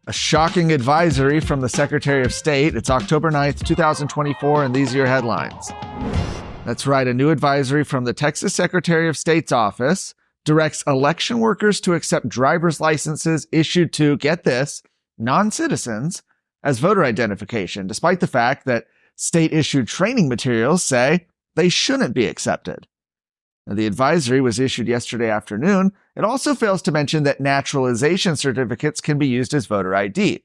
A shocking advisory from the Secretary of State. It's October 9th, 2024, and these are your headlines. That's right, a new advisory from the Texas Secretary of State's office directs election workers to accept driver's licenses issued to, get this, non-citizens as voter identification, despite the fact that state-issued training materials say they shouldn't be accepted. Now, the advisory was issued yesterday afternoon. It also fails to mention that naturalization certificates can be used as voter ID.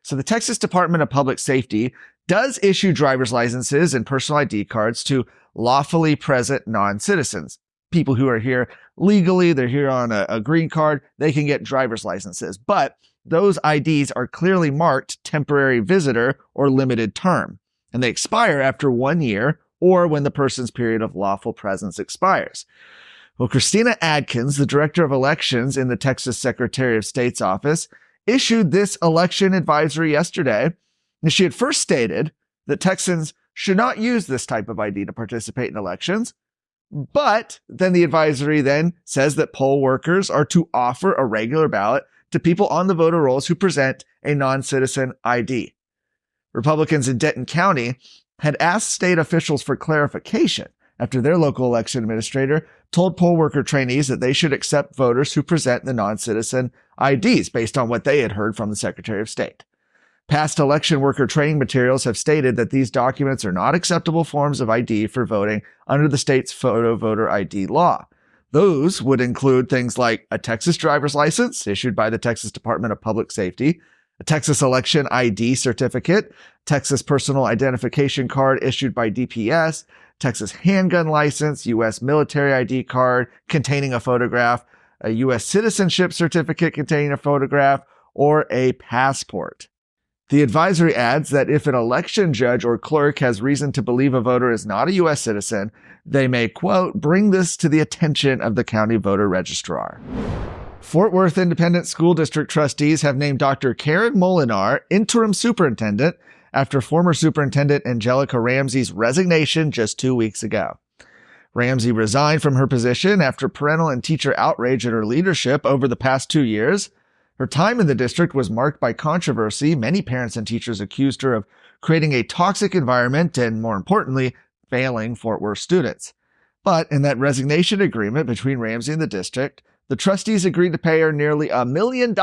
So the Texas Department of Public Safety does issue driver's licenses and personal ID cards to lawfully present non-citizens. People who are here legally, they're here on a green card, they can get driver's licenses. But those IDs are clearly marked temporary visitor or limited term, and they expire after 1 year or when the person's period of lawful presence expires. Well, Christina Adkins, the Director of Elections in the Texas Secretary of State's office, issued this election advisory yesterday. And she had first stated that Texans should not use this type of ID to participate in elections. But then the advisory then says that poll workers are to offer a regular ballot to people on the voter rolls who present a non-citizen ID. Republicans in Denton County had asked state officials for clarification after their local election administrator told poll worker trainees that they should accept voters who present the non-citizen IDs based on what they had heard from the Secretary of State. Past election worker training materials have stated that these documents are not acceptable forms of ID for voting under the state's photo voter ID law. Those would include things like a Texas driver's license issued by the Texas Department of Public Safety, a Texas election ID certificate, Texas personal identification card issued by DPS, Texas handgun license, U.S. military ID card containing a photograph, a U.S. citizenship certificate containing a photograph, or a passport. The advisory adds that if an election judge or clerk has reason to believe a voter is not a U.S. citizen, they may, quote, bring this to the attention of the county voter registrar. Fort Worth Independent School District trustees have named Dr. Karen Molinar interim superintendent after former Superintendent Angelica Ramsey's resignation just 2 weeks ago. Ramsey resigned from her position after parental and teacher outrage at her leadership over the past 2 years. Her time in the district was marked by controversy. Many parents and teachers accused her of creating a toxic environment and, more importantly, failing Fort Worth students. But in that resignation agreement between Ramsey and the district, the trustees agreed to pay her nearly $1 million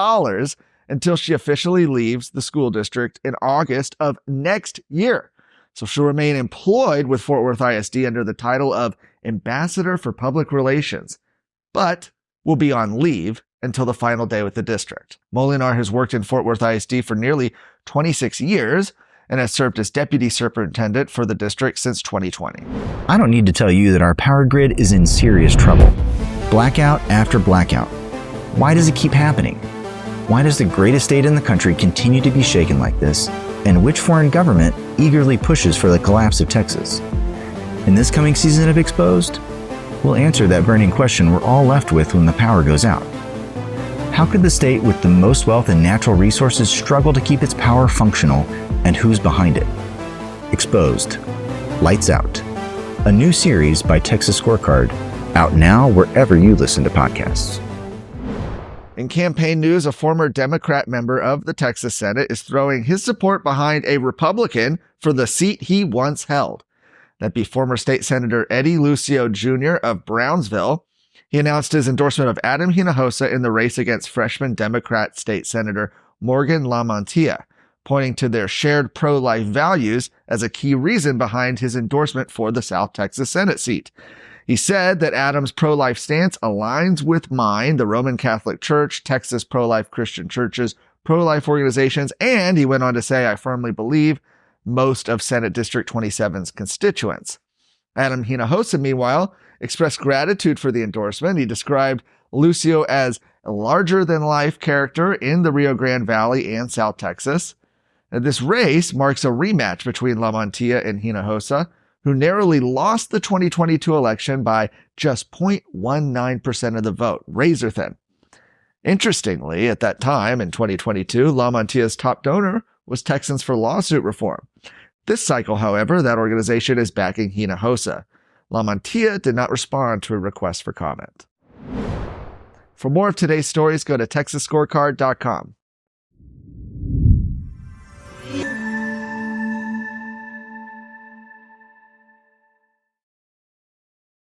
until she officially leaves the school district in August of next year. So she'll remain employed with Fort Worth ISD under the title of Ambassador for Public Relations, but will be on leave until the final day with the district. Molinar has worked in Fort Worth ISD for nearly 26 years and has served as deputy superintendent for the district since 2020. I don't need to tell you that our power grid is in serious trouble. Blackout after blackout. Why does it keep happening? Why does the greatest state in the country continue to be shaken like this? And which foreign government eagerly pushes for the collapse of Texas? In this coming season of Exposed, we'll answer that burning question we're all left with when the power goes out. How could the state with the most wealth and natural resources struggle to keep its power functional, and who's behind it? Exposed. Lights Out. A new series by Texas Scorecard, out now wherever you listen to podcasts. In campaign news, a former Democrat member of the Texas Senate is throwing his support behind a Republican for the seat he once held. That'd be former State Senator Eddie Lucio Jr. of Brownsville. He announced his endorsement of Adam Hinojosa in the race against freshman Democrat State Senator Morgan LaMantia, pointing to their shared pro-life values as a key reason behind his endorsement for the South Texas Senate seat. He said that Adams' pro-life stance aligns with mine, the Roman Catholic Church, Texas pro-life Christian churches, pro-life organizations, and he went on to say, I firmly believe, most of Senate District 27's constituents. Adam Hinojosa, meanwhile, expressed gratitude for the endorsement. He described Lucio as a larger-than-life character in the Rio Grande Valley and South Texas. And this race marks a rematch between LaMantia and Hinojosa, who narrowly lost the 2022 election by just 0.19% of the vote, razor thin. Interestingly, at that time in 2022, LaMantia's top donor was Texans for Lawsuit Reform. This cycle, however, that organization is backing Hinojosa. LaMantia did not respond to a request for comment. For more of today's stories, go to TexasScorecard.com.